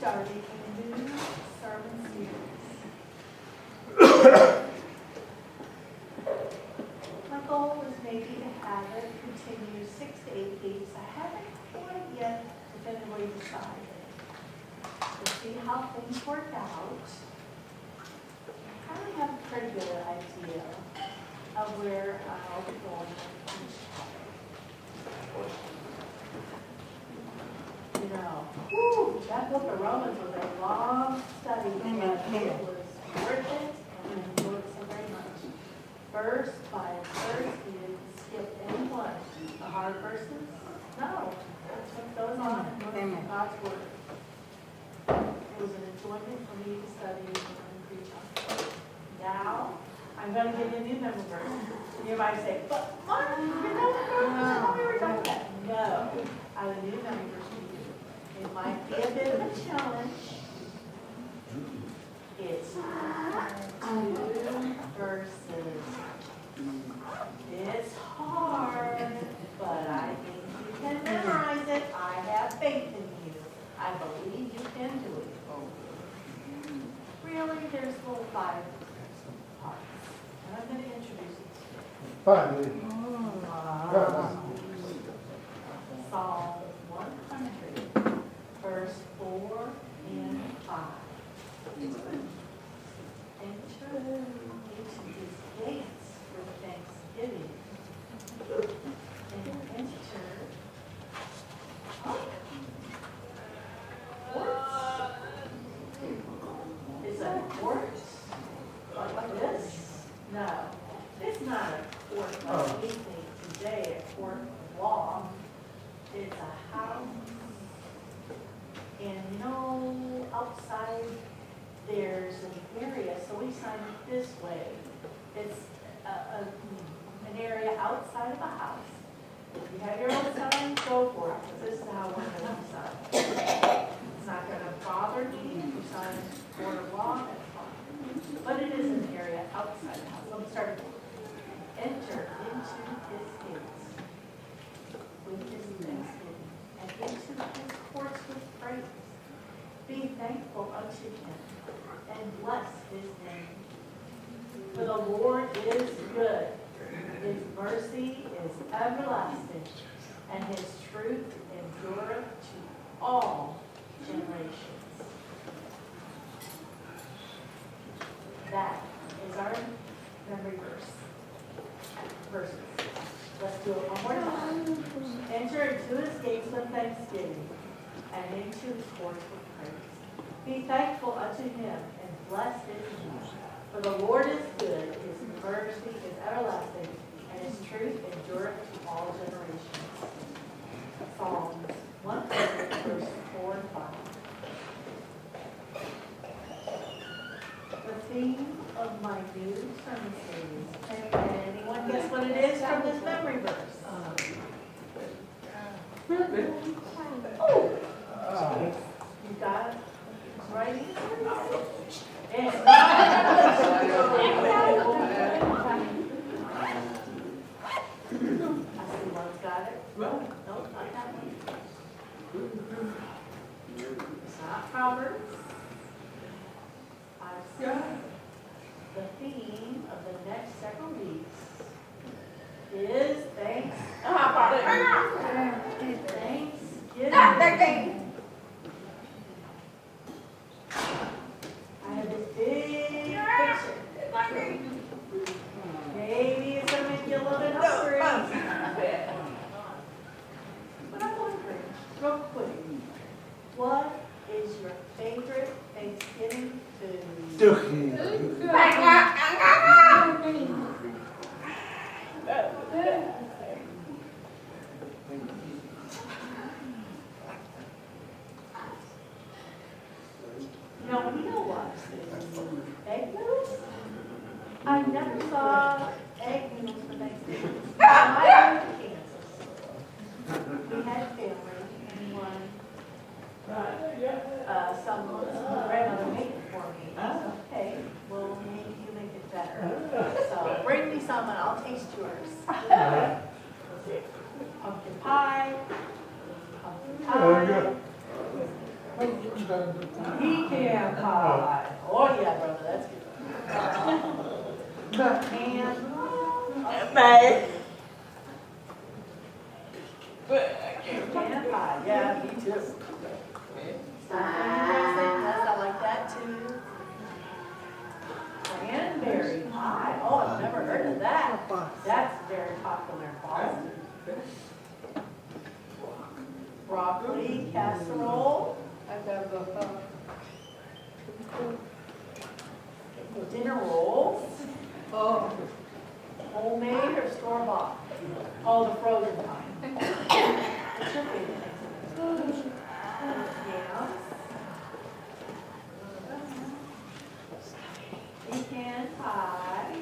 starting a new sermon series. My goal is maybe to have it continue 6 to 8 weeks. I haven't quite yet definitively decided. We'll see how things work out. I kind of have a pretty good idea of where I'll be going with each topic. You know, that book of Romans was a long study, but it was worth it, and I enjoyed it so very much. Verse by verse, we didn't skip any one. The hard verses? No. That's what goes on in God's Word. It was an enjoyment for me to study and preach on. Now, I'm going to give you a new memory verse. And you might say, but Mark, you know the verse? We were talking about. No. I have a new memory verse for you. It might be a bit of a challenge. It's 2 verses. It's hard, but I think you can memorize it. I have faith in you. I believe you can do it. Really, there's little 5 parts. And I'm going to introduce it to you. Psalm 100, verse 4 and 5. Enter into his gates with thanksgiving. And enter courts. Is a court like this? No. It's not a court like anything today, a court of law. It's a house. And outside there's an area, so we sign it this way. It's an area outside of a house. If you have your own sign, go for it, because this is how we're going to sign. It's not going to bother me if you sign court of law, that's fine. But it is an area outside the house. Let me start again. Enter into his gates with his thanksgiving, and into his courts with praise. Be thankful unto him, and bless his name. For the Lord is good. His mercy is everlasting, and his truth endureth to all generations. That is our memory verses. Let's do it one more time. Enter into his gates with thanksgiving, and into his courts with praise. Be thankful unto him, and bless his name. For the Lord is good, his mercy is everlasting, and his truth endureth to all generations. Psalms 100, verse 4 and 5. The theme of my new sermon series. Can anyone guess what it is from this memory verse? You got it? Right here? It's not. I see one's got it. No, not that one. It's not Proverbs. I've seen the theme of the next several weeks is Thanksgiving. I have this big picture. Maybe it's going to make you a little bit hungry. But I'm wondering, real quick, what is your favorite Thanksgiving food? You know what? Egg noodles? I never saw egg noodles for Thanksgiving. I moved to Kansas. We had family, and one, some grandmother made it for me. I said, okay, well, maybe you make it better. So bring me some and I'll taste yours. Pumpkin pie, Pecan pie. Oh yeah, brother, that's good. And pecan pie, yeah, me too. Stuffing dressing, yes, I like that too. Cranberry pie, oh, I've never heard of that. That's very popular in Boston. Broccoli casserole. Dinner rolls. Oh. Homemade or store-bought? Oh, the frozen kind. What's your favorite? Yams. Pecan pie.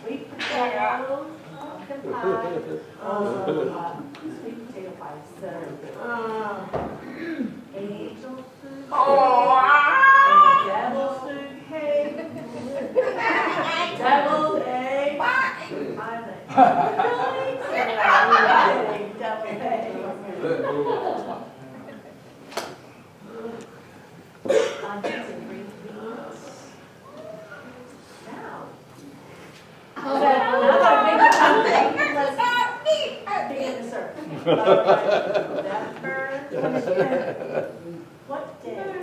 Sweet potatoes. Pumpkin pie. Oh, sweet potato pie is so good. Angel food. Devil's food cake. Devil's egg. I'm like, really? Devil's egg. Onions and green beans. Now. Now that I make it hungry, let's begin the service. What day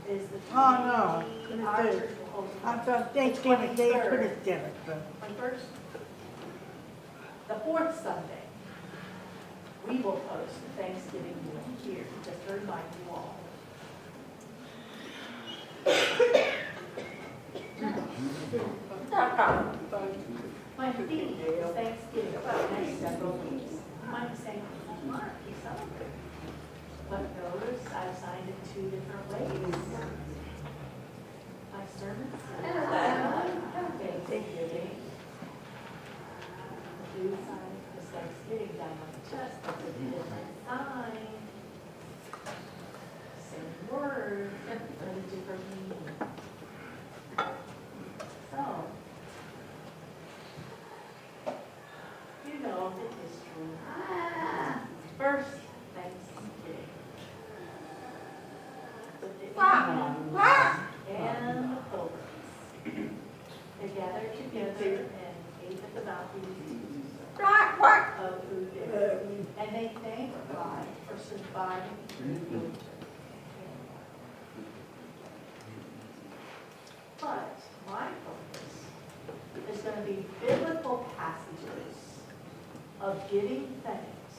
is the Oh, no. our church will hold? I thought Thanksgiving Day is pretty different, but. 21st? The fourth Sunday, we will host the Thanksgiving meal here, just to remind you all. My theme is Thanksgiving for the next several weeks. You might be saying, Mark, you celebrate. But notice I've signed it two different ways. My sermon says Thanksgiving. Do sign this Thanksgiving down on the chest, that's a different sign. Same word, but a different meaning. So, you know the history. First Thanksgiving. The Indians and the Pilgrims. They gathered together and ate at the mountains of food there. And they thanked God for surviving the winter. But my focus is going to be biblical passages of giving thanks.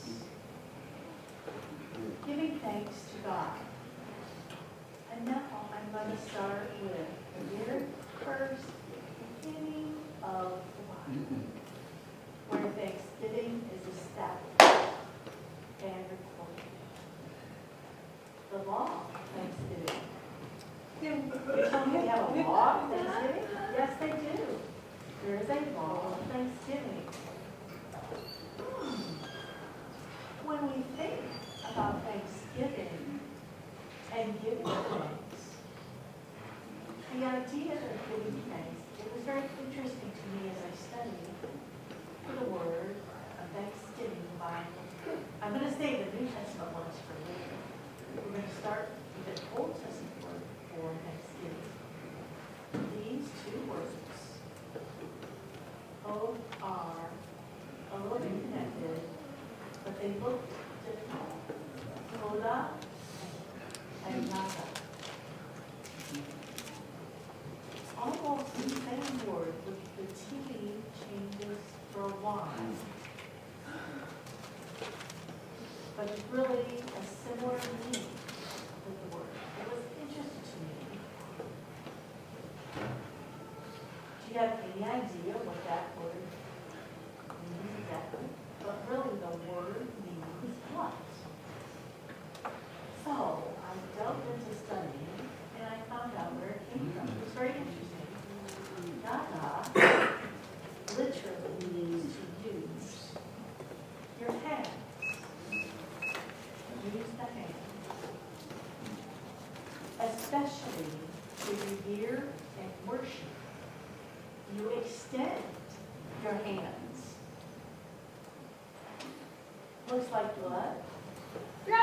Giving thanks to God. And now I'm going to start with the very first beginning of the Bible, where Thanksgiving is established and recorded. The law of Thanksgiving. You told me they have a law of Thanksgiving? Yes, they do. There is a law of Thanksgiving. When we think about Thanksgiving and giving thanks, the idea of giving thanks, it was very interesting to me as I studied the word of Thanksgiving in the Bible. I'm going to say the New Testament ones for later. We're going to start with the Old Testament word for Thanksgiving. These two words, both are a little bit connected, but they look different. Toda and nada. It's almost the same word with the T changes for Y. But it's really a similar meaning with the word. It was interesting to me. Do you have any idea what that word means exactly? But really the word means what? So I delved into studying and I found out where it came from. It was very interesting. Nada literally means to use your hands. Use the hands. Especially to revere and worship. You extend your hands. Looks like blood. No,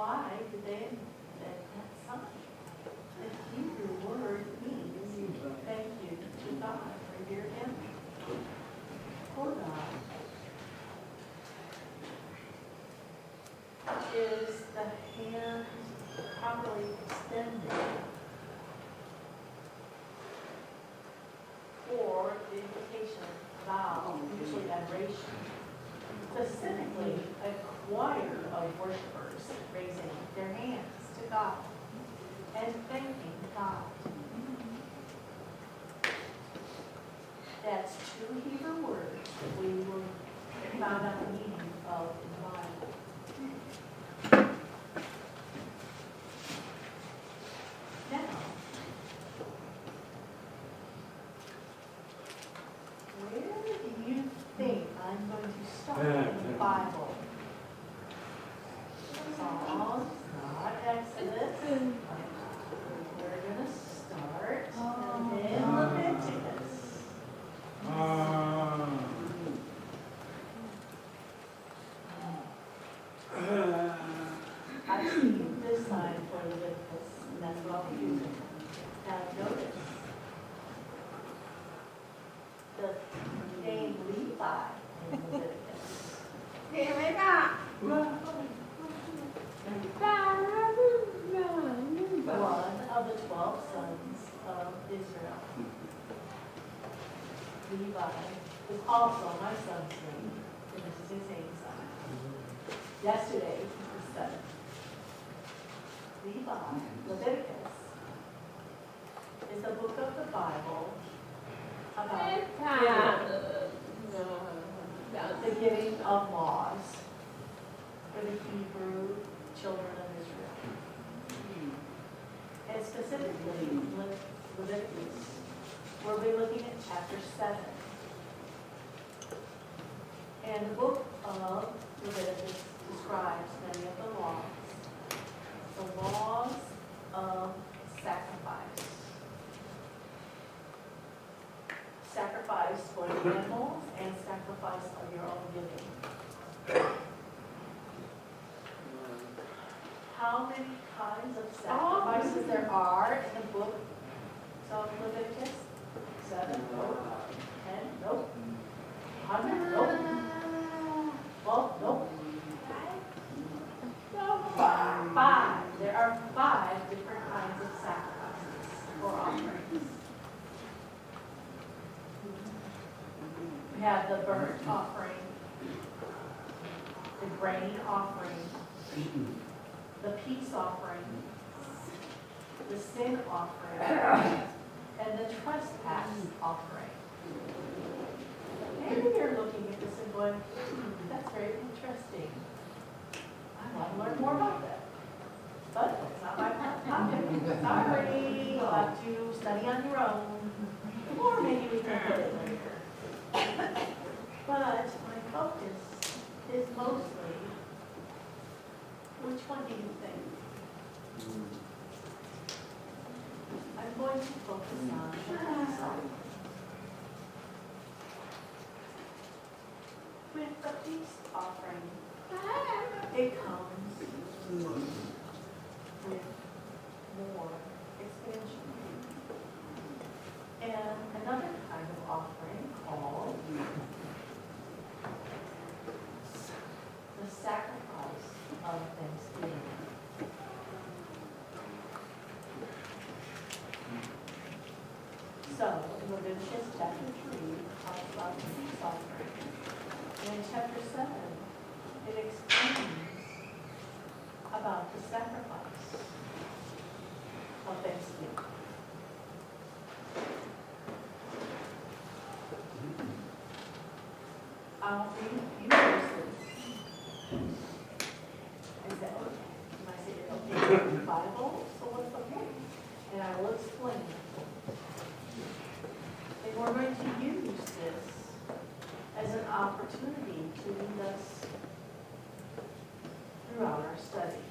why did they invent that sign? The Hebrew word means thank you to God, revere Him. Todah is the hand properly extended for the invocation of vow, usually adoration. Specifically, a choir of worshipers raising their hands to God and thanking God. That's two Hebrew words that we will find out the meaning of in the Bible. Now, where do you think I'm going to start in the Bible? Psalms, not Exodus. We're going to start in Leviticus. I see this sign for Leviticus, and that's what I'll be using. Now notice the name Levi in Leviticus. One of the 12 sons of Israel. Levi is also my son's name, and this is his name son. Yesterday, he was 7. Levi, Leviticus, is the book of the Bible about the giving of laws for the Hebrew children of Israel. And specifically, Leviticus, we'll be looking at chapter 7. And the book of Leviticus describes many of the laws of sacrifice. Sacrifice for the animals and sacrifice of your own giving. How many kinds of sacrifices there are in the book of Leviticus? 7? Nope. 10? Nope. 100? Nope. 12? Nope. 5. There are 5 different kinds of sacrifices or offerings. We have the burnt offering, the grain offering, the peace offering, the sin offering, and the trespass offering. Maybe you're looking at this and going, that's very interesting. I want to learn more about that. But it's not my topic. Sorry, you'll have to study on your own. Or maybe we can put it later. But my focus is mostly, which one do you think? I'm going to focus on the peace offering. With the peace offering, it comes with more expansion. And another kind of offering called the sacrifice of thanksgiving. So, in Leviticus chapter 3, it talks about the peace offering. And in chapter 7, it explains about the sacrifice of thanksgiving. I'll read a few verses. And say, okay. You might say, okay, it's the Bible, so what's the point? And I will explain it. And we're going to use this as an opportunity to lead us throughout our study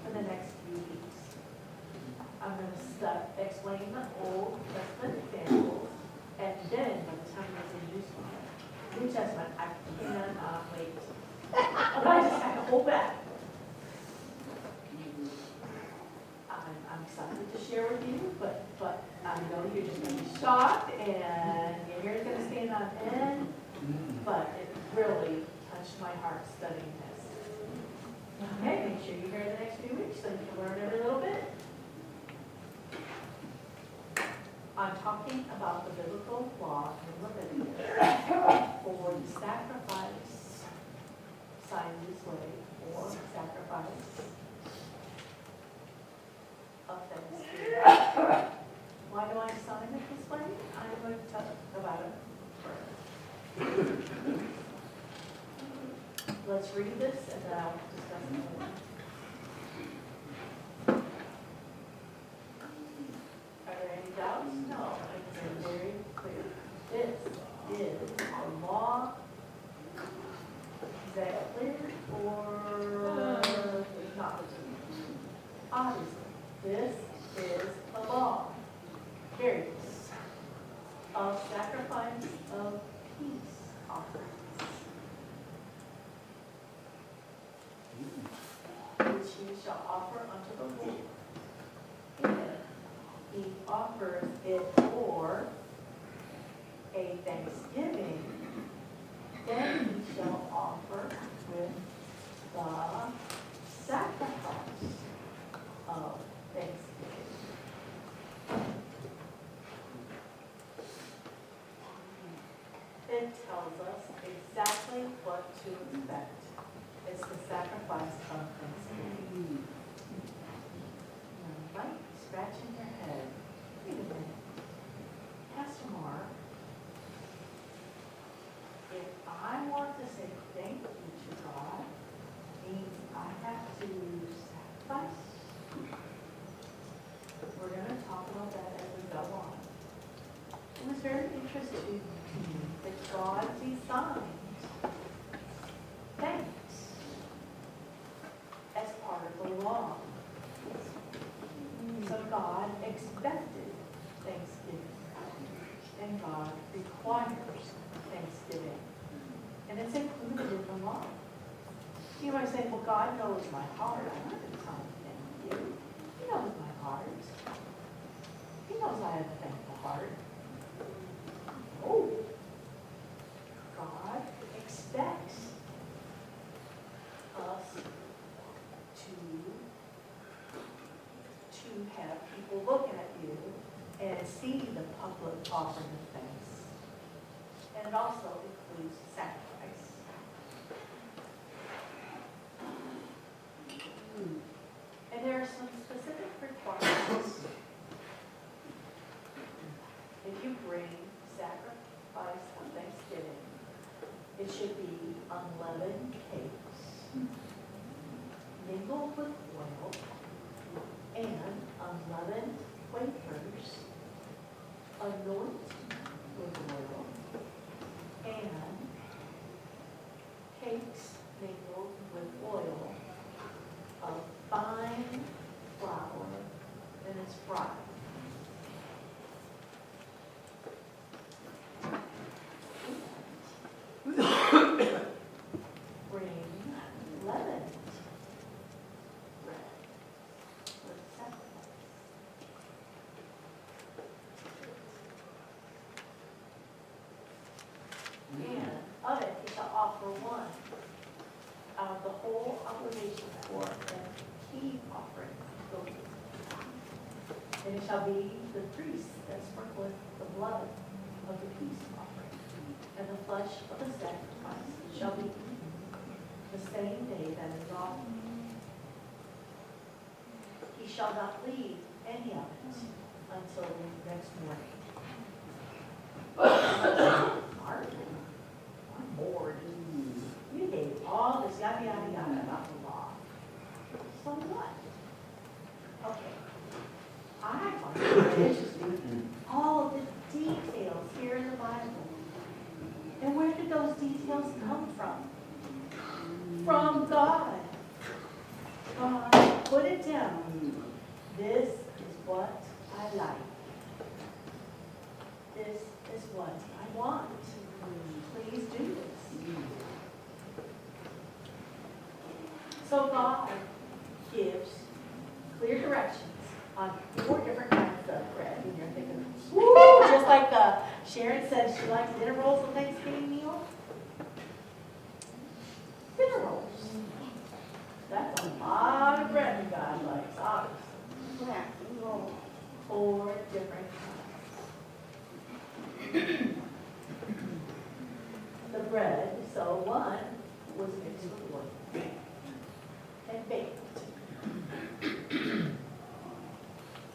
for the next few weeks. I'm going to explain the Old Testament examples, and then by the time we get to New Testament, I cannot wait. But I just have to hold back. shocked, and your hair's gonna stand on end, but it really touched my heart studying this. Okay, make sure you're here the next few weeks so you can learn every little bit. I'm talking about the biblical law in Leviticus for the sacrifice signed this way, or sacrifice of thanksgiving. Why do I sign it this way? I'm going to talk about it first. Let's read this and then I'll discuss it more. Are there any doubts? No, it's very clear. This is the law. Is that clear or not? Obviously, this is the law. Various of sacrifice of peace offerings, which he shall offer unto the Lord. If he offers it for a thanksgiving, then he shall offer with the sacrifice of thanksgiving. It tells us exactly what to expect. It's the sacrifice of thanksgiving. You might be scratching your head. Wait a minute. Pastor Mark, if I want to say thank you to God, means I have to sacrifice. We're going to talk about that as we go on. It was very interesting to me that God designed thanks as part of the law. So God expected thanksgiving, and God requires thanksgiving, and it's included in the law. You might say, well, God knows my heart. I'm not going to tell him thank you. He knows my heart. He knows I have a thankful heart. Oh, God expects us to have people looking at you and see the public offering of thanks. And it also includes sacrifice. And there are some specific requirements. If you bring sacrifice of thanksgiving, it should be unleavened cakes, mingled with oil, and unleavened wafers, anoint with oil, and cakes mingled with oil of fine flour, and it's fried. Bring leavened bread with sacrifice. And of it he shall offer one out of the whole obligation for an heave offering. And it shall be the priest that sprinkleth the blood of the peace offering, and the flesh of the sacrifice shall be eaten the same day that is offered. He shall not leave any of it until the next morning. Mark, I'm bored. You gave all this yada yada yada about the law. So what? Okay. I find it interesting, all of the details here in the Bible. And where did those details come from? From God. God put it down. This is what I like. This is what I want. Please do this. So God gives clear directions on 4 different kinds of bread. And you're thinking, woo, just like Sharon said she likes dinner rolls with Thanksgiving meal. Dinner rolls. That's a lot of bread God likes, obviously. Yeah, roll. 4 different kinds. The bread, so one was mixed with oil and baked.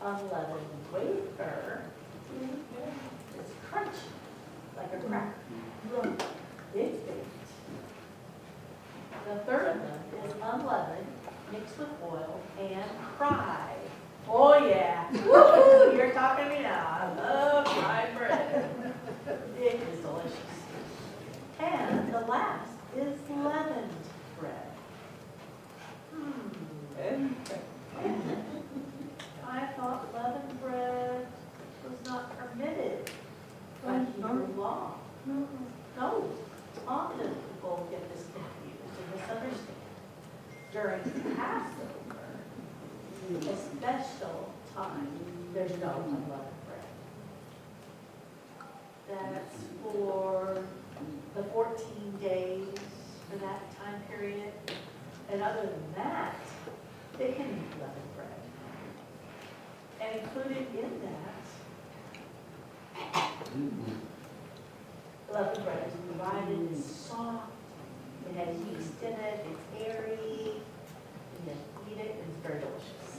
Unleavened wafer is crunchy, like a cracker. It's baked. The third one is unleavened, mixed with oil, and fried. Oh yeah, woo-hoo, you're talking to me now. I love fried bread. It is delicious. And the last is leavened bread. I thought leavened bread was not permitted by Hebrew law. No, often people get this confused and misunderstand. During Passover, a special time, there's no unleavened bread. That's for the 14 days for that time period. And other than that, they can eat leavened bread. And included in that, leavened bread is provided, it's soft, it has yeast in it, it's airy, and you eat it, and it's very delicious.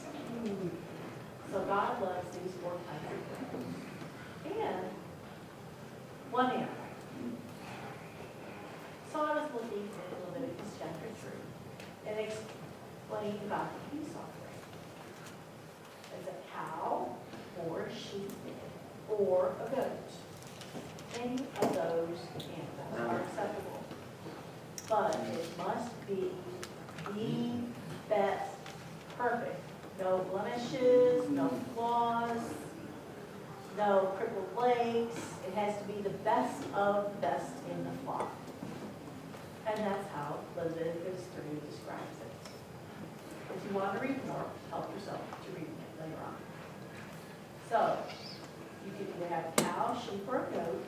So God loves these 4 kinds of bread. And one animal. So I was looking in Leviticus chapter 3 and explaining about the peace offering. It's a cow or a sheep or a goat. Any of those animals are acceptable. But it must be the best, perfect. No blemishes, no flaws, no crippled legs. It has to be the best of the best in the flock. And that's how Leviticus 3 describes it. If you want to read more, help yourself to reading it later on. So, you can either have a cow, sheep, or a goat.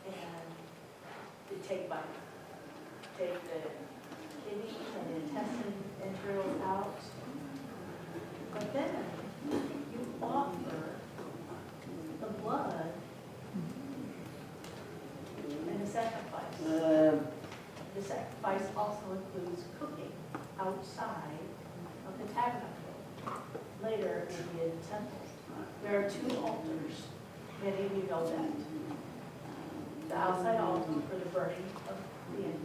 And you take the kidneys and the intestine entrails out. But then you offer the blood in the sacrifice. The sacrifice also includes cooking outside of the tabernacle. Later, it will be in the temple. There are 2 altars. Many of you know that. The outside altar for the burning of the meat,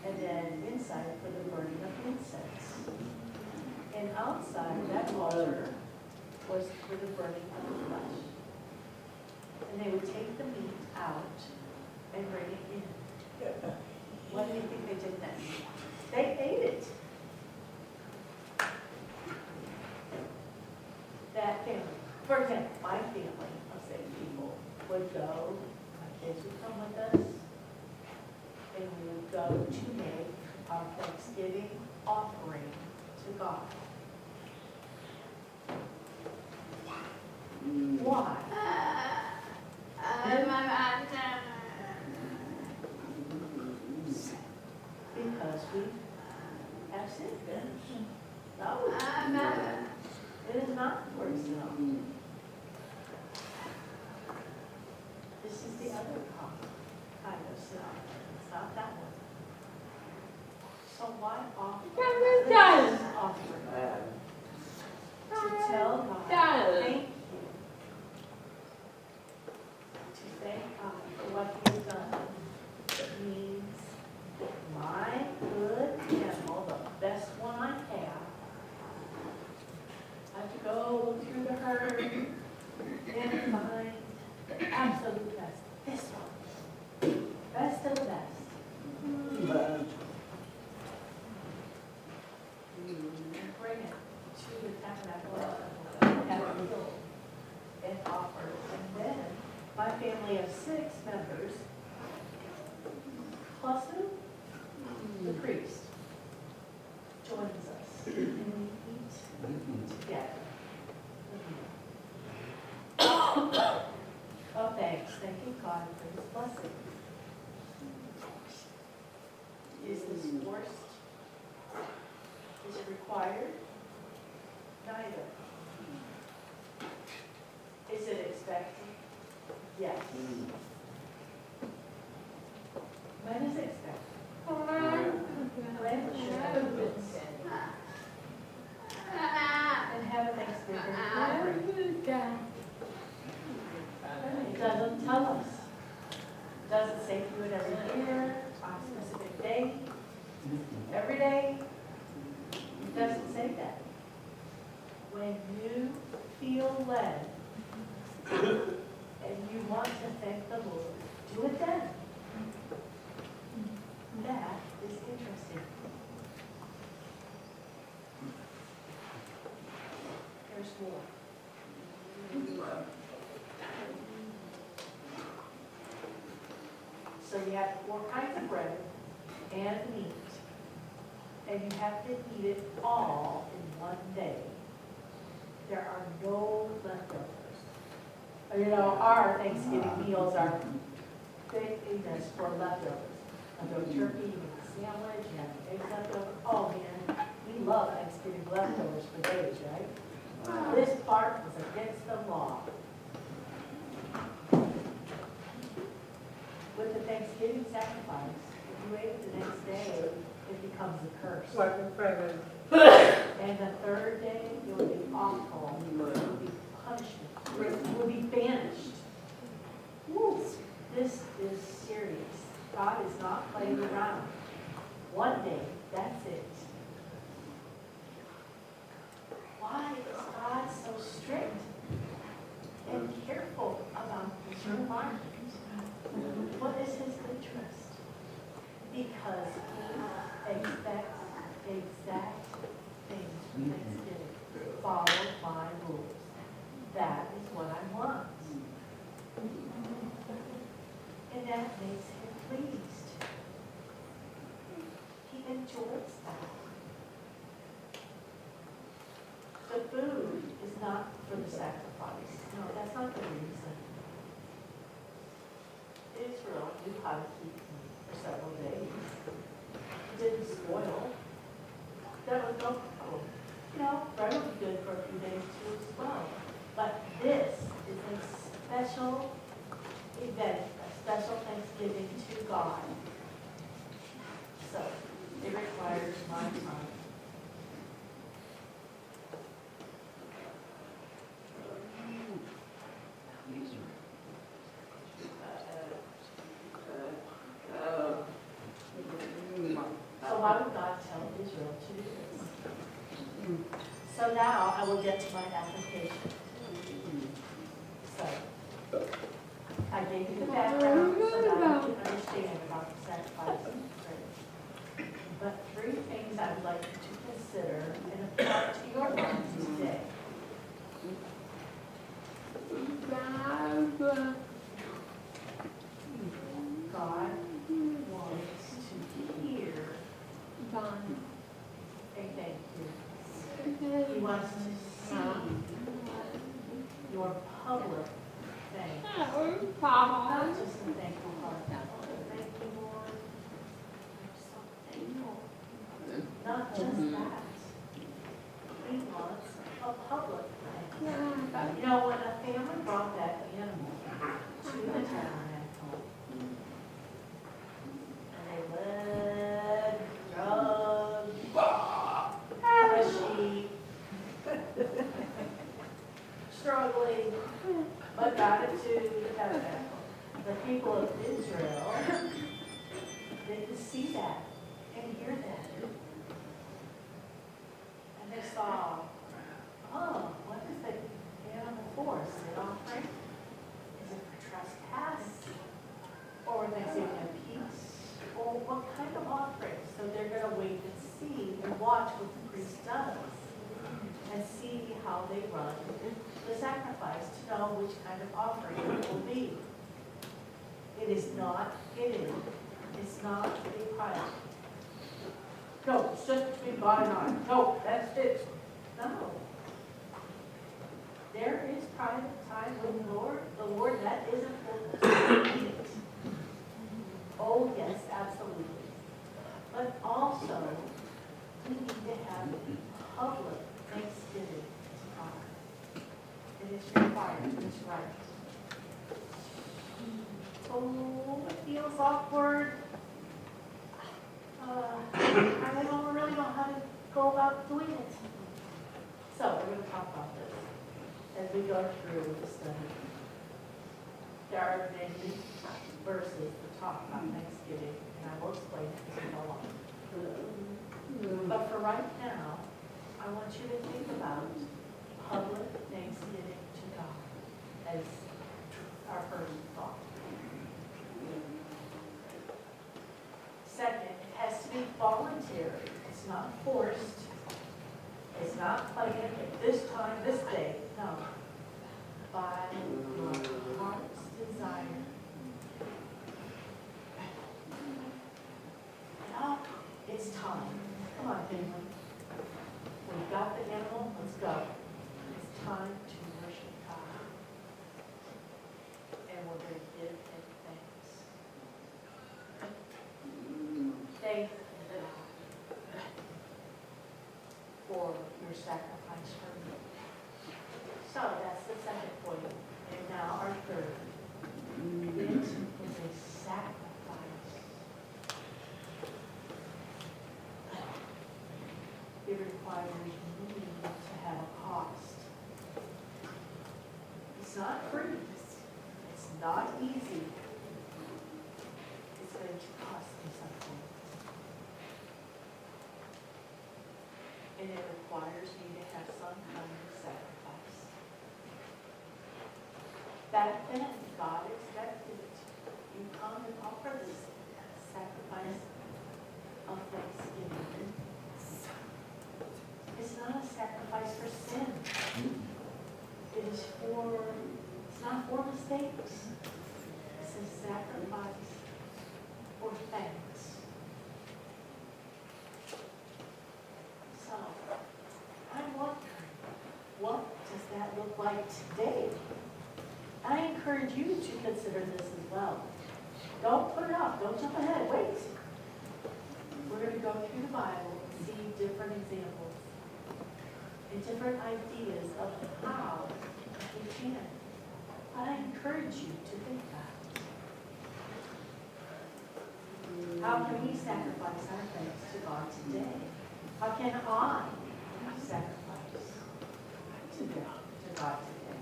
and then inside for the burning of incense. And outside that altar was for the burning of the flesh. And they would take the meat out and bring it in. What do you think they did then? They ate it. That family, for example, my family of 6 people would go, my kids would come with us, and we would go to make our Thanksgiving offering to God. Why? Because we have sinned. No, it is not for sin. This is the other kind of sin. It's not that one. So why offer this offering? To tell God, thank you. To thank God for what He has done. It means my good animal, the best one I have, I have to go through the herd and find the absolute best. This one. Best of the best. And bring it to the tabernacle and have it killed. forced? Is it required? Neither. Is it expected? Yes. When is it expected? When should have been said? And have a Thanksgiving offering. It doesn't tell us. It doesn't say do it every year, on a specific day, every day. It doesn't say that. When you feel led and you want to thank the Lord, do it then. That is interesting. There's more. So you have 4 kinds of bread and meat, and you have to eat it all in one day. There are no leftovers. You know, our Thanksgiving meals are famous for leftovers. Leftover turkey, you make a sandwich, you have eggs leftover. Oh man, we love Thanksgiving leftovers for days, right? This part was against the law. With the Thanksgiving sacrifice, if you ate it the next day, it becomes a curse. And the third day, it will be awful. It will be punishment. It will be banished. Woo. This is serious. God is not playing around. One day, that's it. Why is God so strict and careful about this requirement? What is his interest? Because he expects exact things from Thanksgiving. Follow my rules. That is what I want. And that makes him pleased. He enjoys that. The food is not for the sacrifice. No, that's not the reason. Israel knew how to keep meat for several days. It didn't spoil. That was no problem. You know, bread would be good for a few days too as well. But this is a special event, a special Thanksgiving to God. So, it requires my time. So why would God tell Israel to do this? So now I will get to my application. So, I gave you the background so that you can understand about the sacrifice and prayer. But 3 things I would like you to consider and apply to your lives today. God wants to hear a thank you. He wants to see your public thanks. Not just a thankful heart. Oh, thank you, Lord. I'm so thankful. Not just that. He wants a public thanks. You know, when a family brought that animal to the tabernacle, and they led, drugged, the sheep, struggling, but got it to the tabernacle. The people of Israel, they could see that and hear that. And they saw, oh, what is the animal for? Is it offering? Is it for trespass? Or are they saying a peace? Or what kind of offering? So they're going to wait and see and watch what the priest does and see how they run the sacrifice to know which kind of offering it will be. It is not hidden. It's not a private. No, it's just between God and I. No, that's it. No. There is private time with the Lord, that is important. Oh, yes, absolutely. But also, we need to have public thanksgiving to God. It is required, it's right. Oh, it feels awkward. I don't really know how to go about doing it. So we're going to talk about this as we go through the study. There are many verses that talk about Thanksgiving, and I will explain it as we go along. But for right now, I want you to think about public thanksgiving to God as our first thought. Second, it has to be voluntary. It's not forced. It's not planned at this time, this day. No. By your heart's desire. Now it's time. Come on, family. We've got the animal. Let's go. It's time to worship God. And we're going to give Him thanks. Thank God for your sacrifice for me. So that's the second point. And now our third. It is a sacrifice. It requires you to have a cost. It's not free. It's not easy. It's going to cost me something. And it requires me to have some kind of sacrifice. Back then, God expected it. You come and offer this sacrifice of thanksgiving. It's not a sacrifice for sin. It's not for mistakes. It's a sacrifice for thanks. So, I'm wondering, what does that look like today? I encourage you to consider this as well. Don't put it off. Don't jump ahead. Wait. We're going to go through the Bible and see different examples and different ideas of how we can. I encourage you to think that. How can we sacrifice our thanks to God today? How can I sacrifice to God today?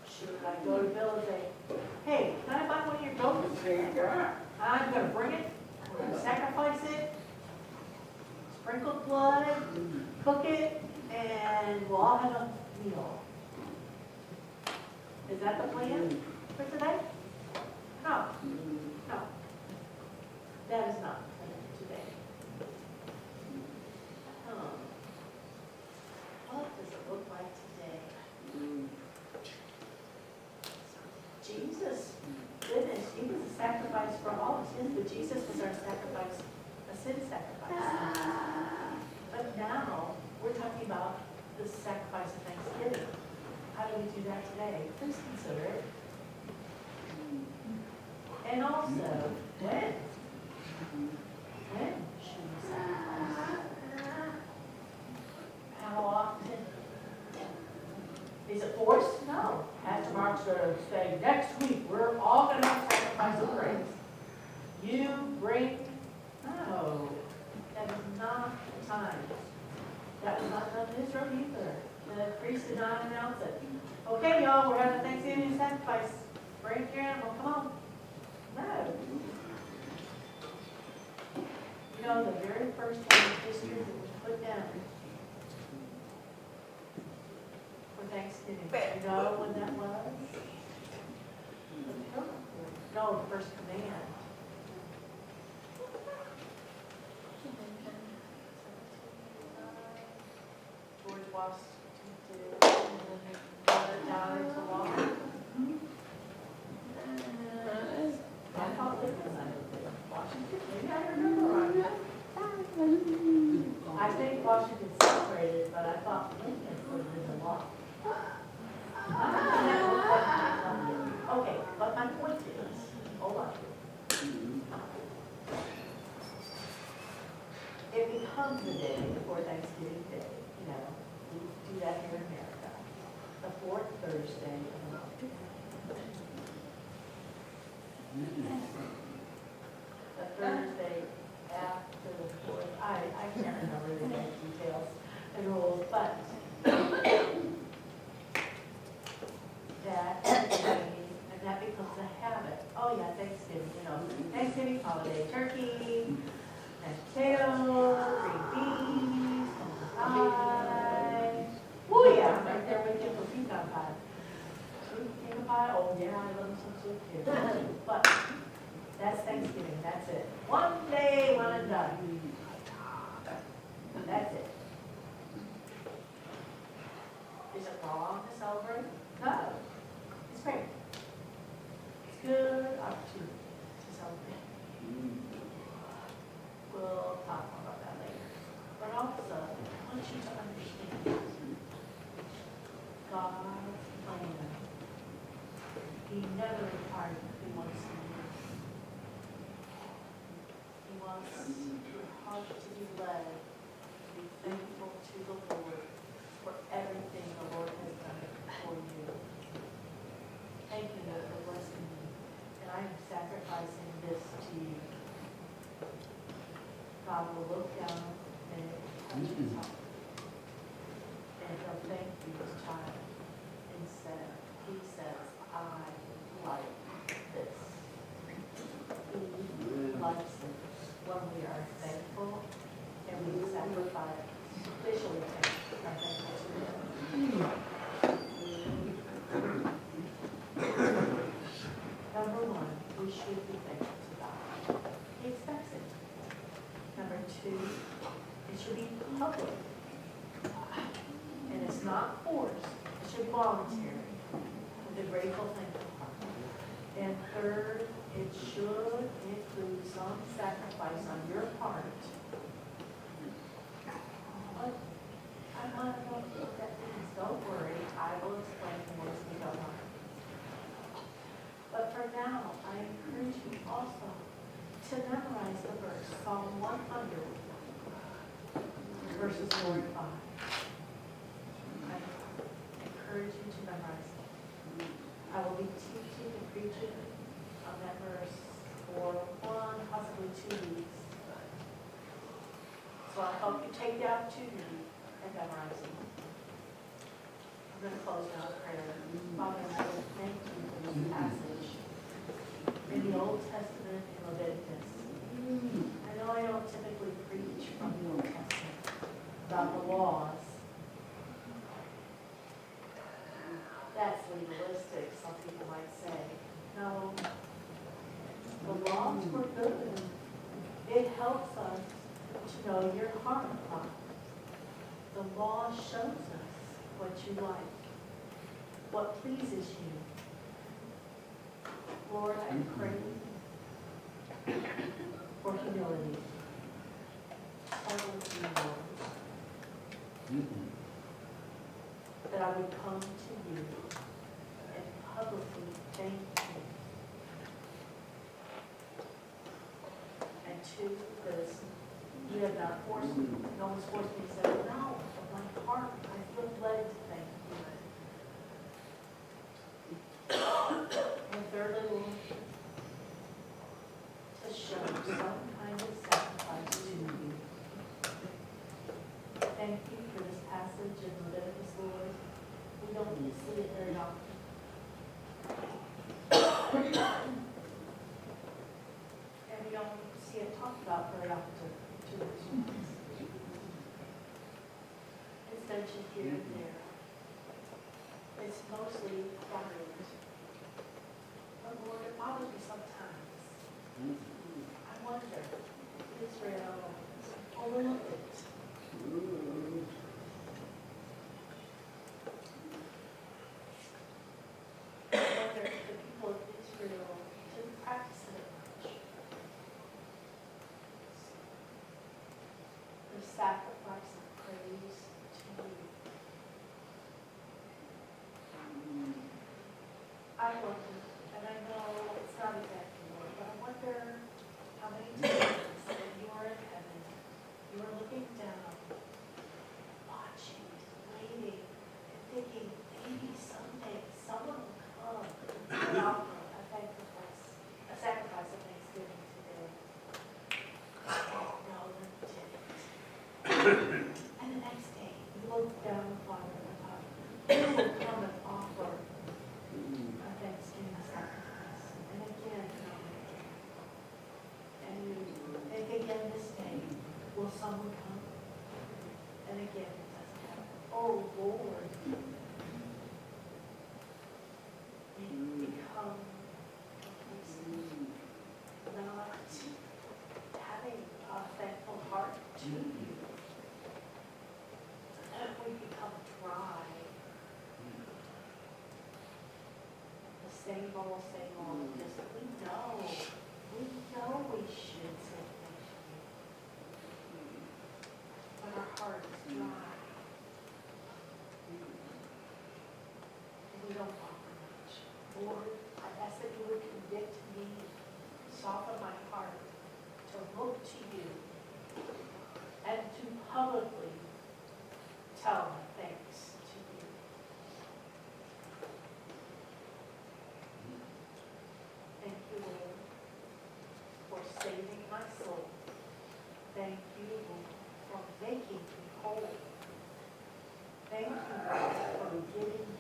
Should I go to Bill and say, hey, can I buy one of your goats? I'm going to bring it, we're going to sacrifice it, sprinkle blood, cook it, and we'll all have a meal. Is that the plan for today? No. No. That is not the plan for today. What does it look like today? Jesus finished. He was a sacrifice for all of sins, but Jesus was our sacrifice, a sin sacrifice. But now we're talking about the sacrifice of thanksgiving. How do we do that today? Please consider it. And also, when? When should we sacrifice? How often? Is it forced? No. Pastor Mark's going to say, next week, we're all going to have sacrifice of praise. You bring, no. That is not the time. That was not done in Israel either. The priest did not announce it. Okay, y'all, we're having a Thanksgiving sacrifice. Bring your animal, come on. No. You know, the very first one in history that was put down for Thanksgiving. You know when that was? No, the first command. George Washington did, and then they brought it down into law. I thought it was Washington. Maybe I remember right. I think Washington celebrated, but I thought Lincoln put it in the law. Okay, but my point is, hold on. it becomes a day before Thanksgiving Day, you know, we do that here in America. The fourth Thursday of the month. The Thursday after the fourth, I can't remember the exact details and rules, but that, and that becomes a habit. Oh yeah, Thanksgiving, you know, Thanksgiving holiday, turkey, and potatoes, green beans, pumpkin pie. Oh yeah, I'm right there with you for pecan pie. Sweet pecan pie, oh yeah, I love some sweet pecan. But that's Thanksgiving, that's it. One day, one and done. That's it. Is it wrong to celebrate? No. It's great. It's a good opportunity to celebrate. We'll talk more about that later. But also, I want you to understand God's plan. He never required that He wants you. He wants your heart to be led, to be thankful to the Lord for everything the Lord has done for you. Thank you, Lord, for blessing me. And I am sacrificing this to you. God will look down and touch his heart. And he'll thank you, his child. And he says, I like this. He likes it when we are thankful and we sacrifice, officially are thankful to him. Number one, we should be thankful to God. He expects it. Number two, it should be public. And it's not forced. It should be voluntary with a grateful, thankful heart. And third, it should include some sacrifice on your part. What? I want to know what that means. Don't worry. I will explain more as we go on. But for now, I encourage you also to memorize the verse, Psalm 100, verses 4 and 5. I encourage you to memorize it. I will be teaching and preaching on that verse for 1, possibly 2 weeks. So I hope you take the opportunity and memorize it. I'm going to close now with prayer. Father, I thank you for this passage in the Old Testament in Leviticus. I know I don't typically preach from the Old Testament about the laws. That's legalistic, some people might say. No, the laws were good. It helps us to know your heart, God. The law shows us what you like, what pleases you. Lord, I pray for humility. Start with you, Lord. That I would come to you and publicly thank you. And two, because you have not forced me, no one's forced me to say, no, from my heart, I feel led to thank you. And thirdly, Lord, to show some kind of sacrifice to you. Thank you for this passage in Leviticus, Lord. We don't see it very often. And we don't see it talked about very often to us. It's mentioned here and there. It's mostly quiet. But Lord, it bothers me sometimes. I wonder if Israel overlooked it. I wonder if the people of Israel didn't practice it much. The sacrifice of praise to you. I wonder, and I know it's not exactly right, but I wonder how many times that you are in heaven, you are looking And the next day, you look down the Father and the Father. You will come and offer a thanksgiving sacrifice. And again, and you think again this day, will someone come? And again, it doesn't happen. Oh Lord, we become complacent, not having a thankful heart to you. And we become dry. The same old, just we know we should say thank you. But our heart is dry. And we don't offer much. Lord, I ask that you would convict me, soften my heart to look to you and to publicly tell my thanks to you. Thank you, Lord, for saving my soul. Thank you, Lord, for making me whole. Thank you, Lord, for giving me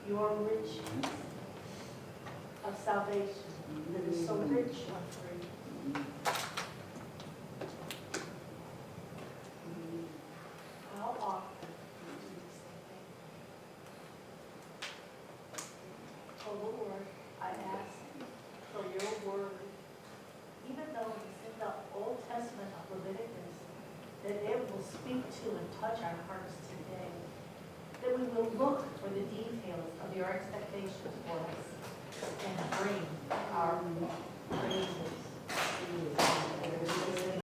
your riches of salvation that is so rich and free. How often do we say thank you? Oh Lord, I ask for your word, even though it's in the Old Testament of Leviticus, that it will speak to and touch our hearts today. That we will look for the details of your expectations for us and bring our praises to you.